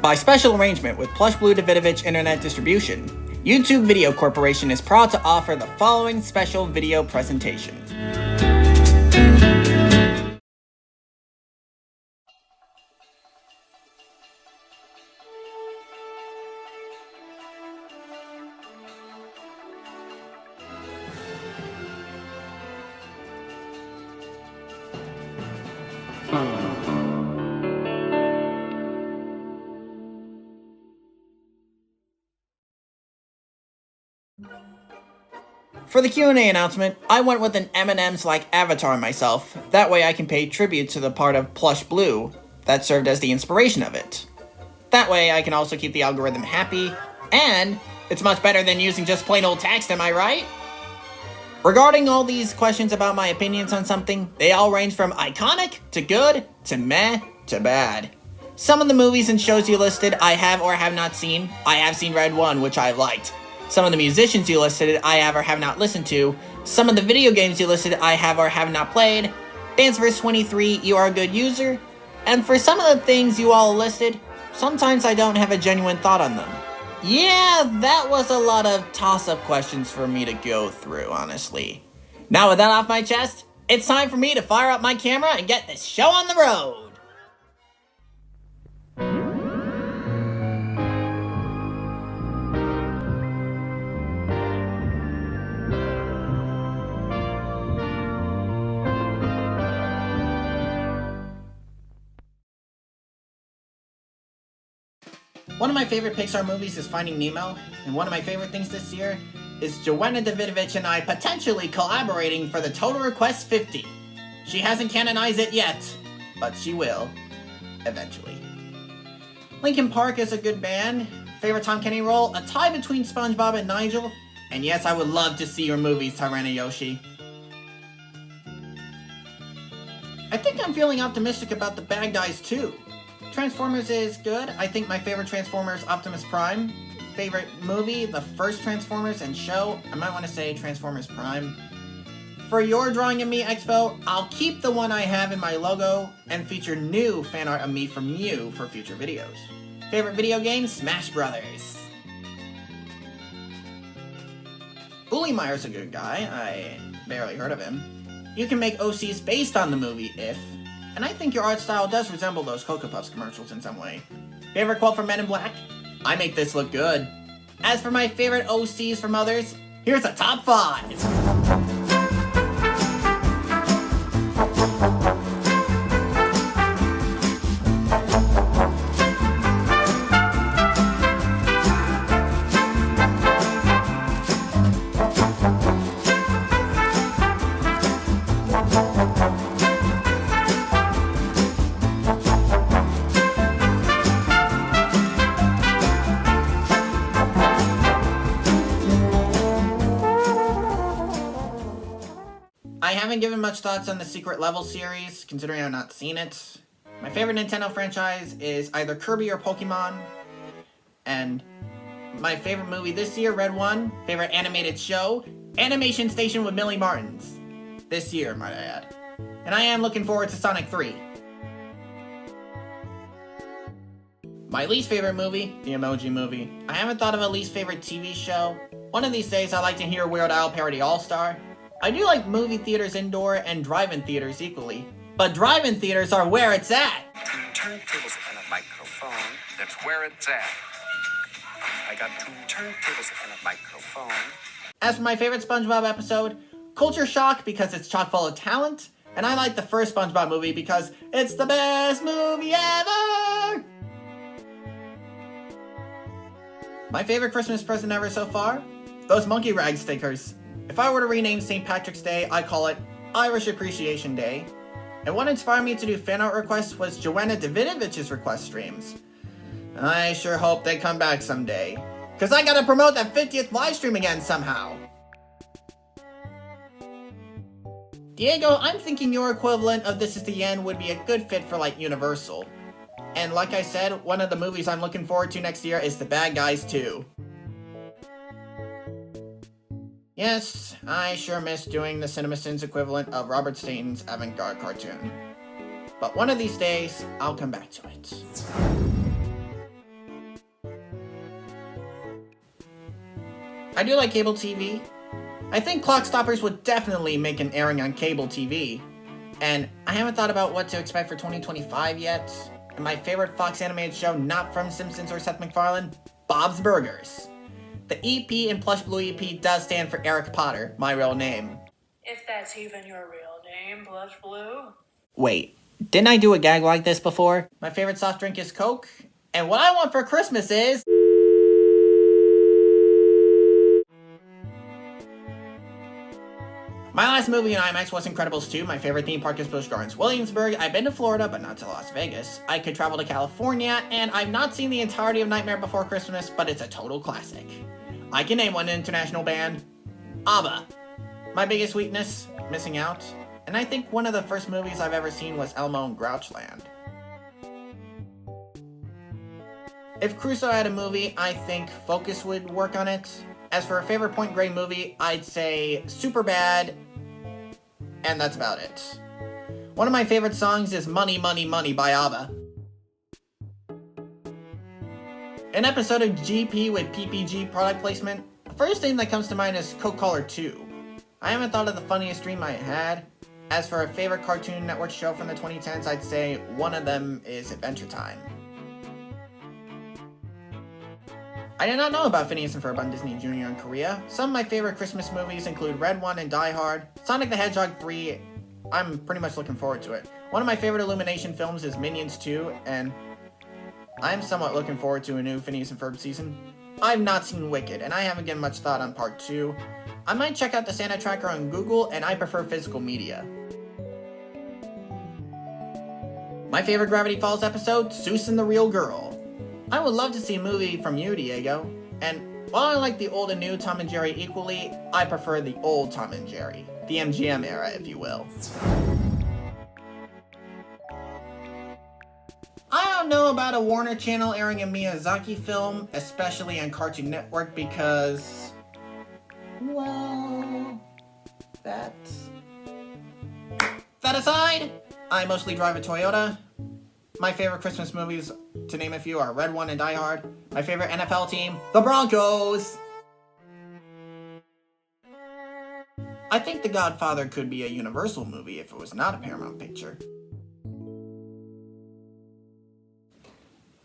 By special arrangement with Plushblue Davidovich Internet Distribution, YouTube Video Corporation is proud to offer the following special video presentation. For the Q&A announcement, I went with an M&M's-like avatar myself. That way I can pay tribute to the part of Plushblue that served as the inspiration of it. That way I can also keep the algorithm happy, and it's much better than using just plain old text, am I right? Regarding all these questions about my opinions on something, they all range from iconic, to good, to meh, to bad. Some of the movies and shows you listed I have or have not seen. I have seen Red 1, which I liked. Some of the musicians you listed I have or have not listened to. Some of the video games you listed I have or have not played. DanceVerse23, you are a good user. And for some of the things you all listed, sometimes I don't have a genuine thought on them. Yeah, that was a lot of toss-up questions for me to go through, honestly. Now with that off my chest, it's time for me to fire up my camera and get this show on the road! One of my favorite Pixar movies is Finding Nemo, and one of my favorite things this year is Joanna Davidovich and I potentially collaborating for the Total Request 50. She hasn't canonized it yet, but she will, eventually. Linkin Park is a good band. Favorite Tom Kenny role? A tie between SpongeBob and Nigel. And yes, I would love to see your movies, Tyrannoyoshi. I think I'm feeling optimistic about the bad guys too. Transformers is good. I think my favorite Transformer is Optimus Prime. Favorite movie, the first Transformers, and show, I might want to say Transformers Prime. For your Drawing of Me Expo, I'll keep the one I have in my logo and feature new fan art of me from you for future videos. Favorite video game, Smash Brothers. Uli Meyer's a good guy. I barely heard of him. You can make OCs based on the movie if... And I think your art style does resemble those Cocoa Puffs commercials in some way. Favorite quote from Men in Black? I make this look good. As for my favorite OCs from others, here's a top 5. I haven't given much thoughts on the Secret Level series, considering I've not seen it. My favorite Nintendo franchise is either Kirby or Pokemon. And my favorite movie this year, Red 1. Favorite animated show, Animation Station with Millie Martins. This year, might I add. And I am looking forward to Sonic 3. My least favorite movie, The Emoji Movie. I haven't thought of a least favorite TV show. One of these days I'd like to hear Weird Al parody All-Star. I do like movie theaters indoor and drive-in theaters equally. But drive-in theaters are where it's at! Two turntables and a microphone. That's where it's at. I got two turntables and a microphone. As for my favorite SpongeBob episode, Culture Shock because it's chock full of talent, and I like the first SpongeBob movie because it's the best movie ever! My favorite Christmas present ever so far? Those monkey rag stickers. If I were to rename St. Patrick's Day, I'd call it Irish Appreciation Day. And what inspired me to do fan art requests was Joanna Davidovich's request streams. I sure hope they come back someday, cause I gotta promote that 50th live stream again somehow. Diego, I'm thinking your equivalent of This Is the End would be a good fit for like Universal. And like I said, one of the movies I'm looking forward to next year is The Bad Guys 2. Yes, I sure miss doing the CinemaSins equivalent of Robert Staten's avant-garde cartoon. But one of these days, I'll come back to it. I do like cable TV. I think Clockstoppers would definitely make an airing on cable TV. And I haven't thought about what to expect for 2025 yet. And my favorite Fox animated show not from Simpsons or Seth MacFarlane, Bob's Burgers. The EP in Plushblue EP does stand for Eric Potter, my real name. If that's even your real name, Plushblue. Wait, didn't I do a gag like this before? My favorite soft drink is Coke, and what I want for Christmas is... My last movie in IMAX was Incredibles 2. My favorite theme park is Busch Gardens Williamsburg. I've been to Florida, but not to Las Vegas. I could travel to California, and I've not seen the entirety of Nightmare Before Christmas, but it's a total classic. I can name one international band. ABBA. My biggest weakness? Missing out. And I think one of the first movies I've ever seen was Elmo and Grouchland. If Crusoe had a movie, I think Focus would work on it. As for a favorite Point Grey movie, I'd say Superbad, and that's about it. One of my favorite songs is Money, Money, Money by ABBA. An episode of GP with PPG product placement, the first thing that comes to mind is Coke Caller 2. I haven't thought of the funniest dream I had. As for a favorite Cartoon Network show from the 2010s, I'd say one of them is Adventure Time. I did not know about Phineas and Ferb on Disney Junior in Korea. Some of my favorite Christmas movies include Red One and Die Hard. Sonic the Hedgehog 3, I'm pretty much looking forward to it. One of my favorite Illumination films is Minions 2, and I'm somewhat looking forward to a new Phineas and Ferb season. I've not seen Wicked, and I haven't given much thought on part 2. I might check out the Santa Tracker on Google, and I prefer physical media. My favorite Gravity Falls episode, Seuss and the Real Girl. I would love to see a movie from you, Diego. And while I like the old and new Tom and Jerry equally, I prefer the old Tom and Jerry. The MGM era, if you will. I don't know about a Warner Channel airing a Miyazaki film, especially on Cartoon Network, because... well... that aside, I mostly drive a Toyota. My favorite Christmas movies, to name a few, are Red One and Die Hard. My favorite NFL team, the Broncos! I think The Godfather could be a Universal movie if it was not a Paramount picture.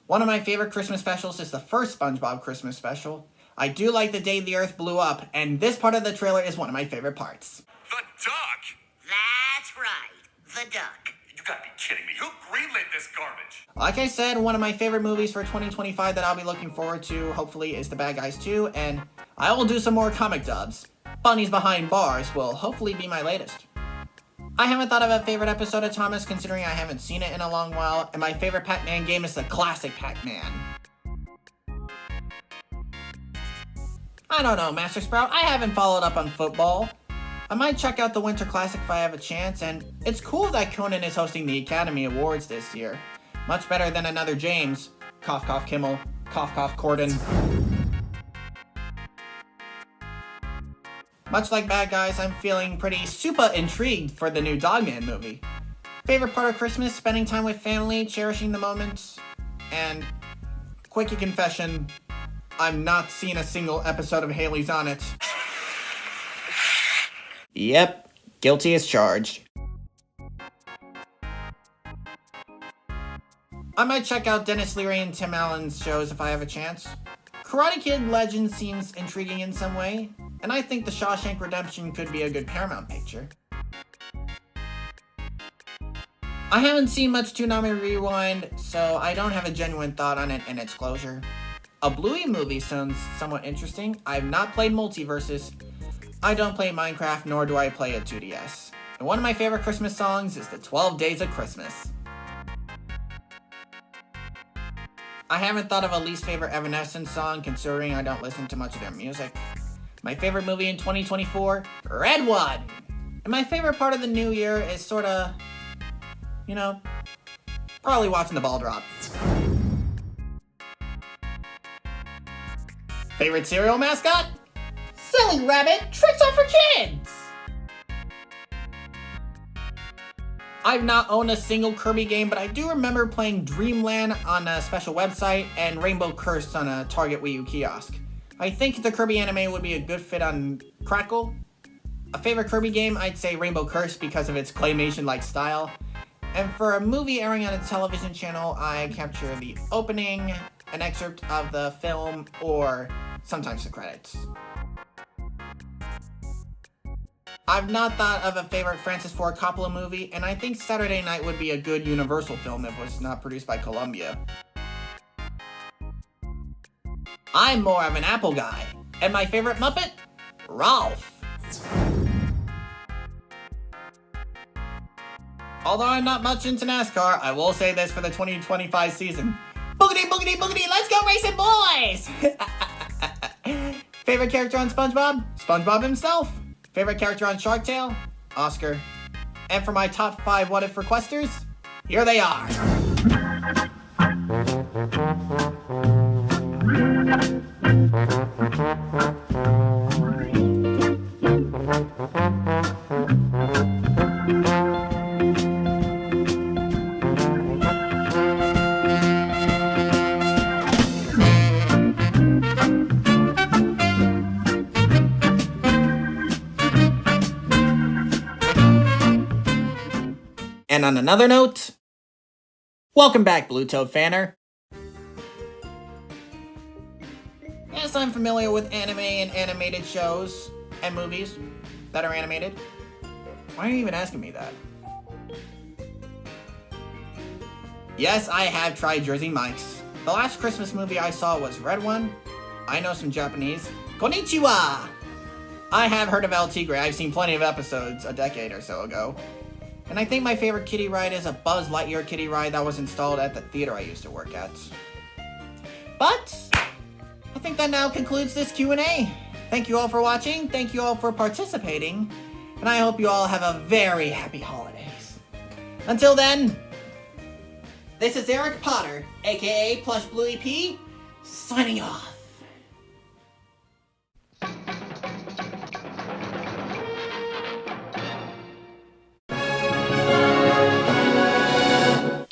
One of my favorite Christmas specials is the first SpongeBob Christmas special. I do like The Day the Earth Blew Up, and this part of the trailer is one of my favorite parts. The duck? That's right, the duck. You gotta be kidding me. Who greenlit this garbage? Like I said, one of my favorite movies for 2025 that I'll be looking forward to, hopefully, is The Bad Guys 2, and I will do some more comic dubs. Bunnies Behind Bars will hopefully be my latest. I haven't thought of a favorite episode of Thomas, considering I haven't seen it in a long while, and my favorite Pac-Man game is the classic Pac-Man. I don't know, Master Sprout, I haven't followed up on football. I might check out the Winter Classic if I have a chance, and it's cool that Conan is hosting the Academy Awards this year. Much better than another James. Cough, cough, Kimmel. Cough, cough, Corden. Much like Bad Guys, I'm feeling pretty super intrigued for the new Dogman movie. Favorite part of Christmas, spending time with family, cherishing the moments, and quickie confession, I'm not seeing a single episode of Haley's on It. Yep, guilty as charged. I might check out Dennis Leary and Tim Allen's shows if I have a chance. Karate Kid Legend seems intriguing in some way, and I think The Shawshank Redemption could be a good Paramount picture. I haven't seen much Toonami Rewind, so I don't have a genuine thought on it and its closure. A Bluey movie sounds somewhat interesting. I've not played Multiverses. I don't play Minecraft, nor do I play a 2DS. And one of my favorite Christmas songs is the 12 Days of Christmas. I haven't thought of a least favorite Evanescence song, considering I don't listen to much of their music. My favorite movie in 2024, Red One! And my favorite part of the new year is sorta, you know, probably watching the ball drop. Favorite cereal mascot? Silly Rabbit, Trix are for kids! I've not owned a single Kirby game, but I do remember playing Dreamland on a special website and Rainbow Curse on a Target Wii U kiosk. I think the Kirby anime would be a good fit on Crackle. A favorite Kirby game, I'd say Rainbow Curse because of its claymation-like style. And for a movie airing on a television channel, I capture the opening, an excerpt of the film, or sometimes the credits. I've not thought of a favorite Francis Ford Coppola movie, and I think Saturday Night would be a good Universal film if it was not produced by Columbia. I'm more of an Apple guy, and my favorite Muppet? Ralph. Although I'm not much into NASCAR, I will say this for the 2025 season. Boogity, boogity, boogity, let's go racing, boys! Favorite character on SpongeBob? SpongeBob himself. Favorite character on Shark Tale? Oscar. And for my top 5 What If requesters, here they are. And on another note, welcome back, Blue Toad Fanner. Yes, I'm familiar with anime and animated shows and movies that are animated. Why are you even asking me that? Yes, I have tried Jersey Mike's. The last Christmas movie I saw was Red One. I know some Japanese. Konnichiwa! I have heard of El Tigre. I've seen plenty of episodes a decade or so ago. And I think my favorite kiddie ride is a Buzz Lightyear kiddie ride that was installed at the theater I used to work at. But I think that now concludes this Q&A. Thank you all for watching, thank you all for participating, and I hope you all have a very happy holidays. Until then, this is Eric Potter, aka Plushblue EP, signing off.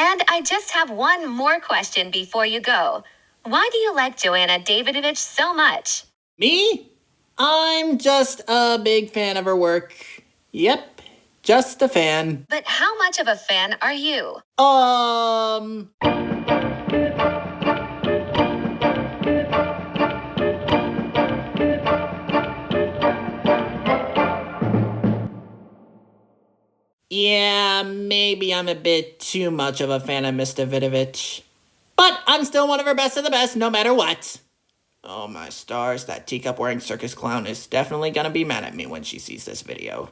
And I just have one more question before you go. Why do you like Joanna Davidovich so much? Me? I'm just a big fan of her work. Yep, just a fan. But how much of a fan are you? Yeah, maybe I'm a bit too much of a fan of Miss Davidovich. But I'm still one of her best of the best, no matter what. Oh my stars, that teacup-wearing circus clown is definitely gonna be mad at me when she sees this video.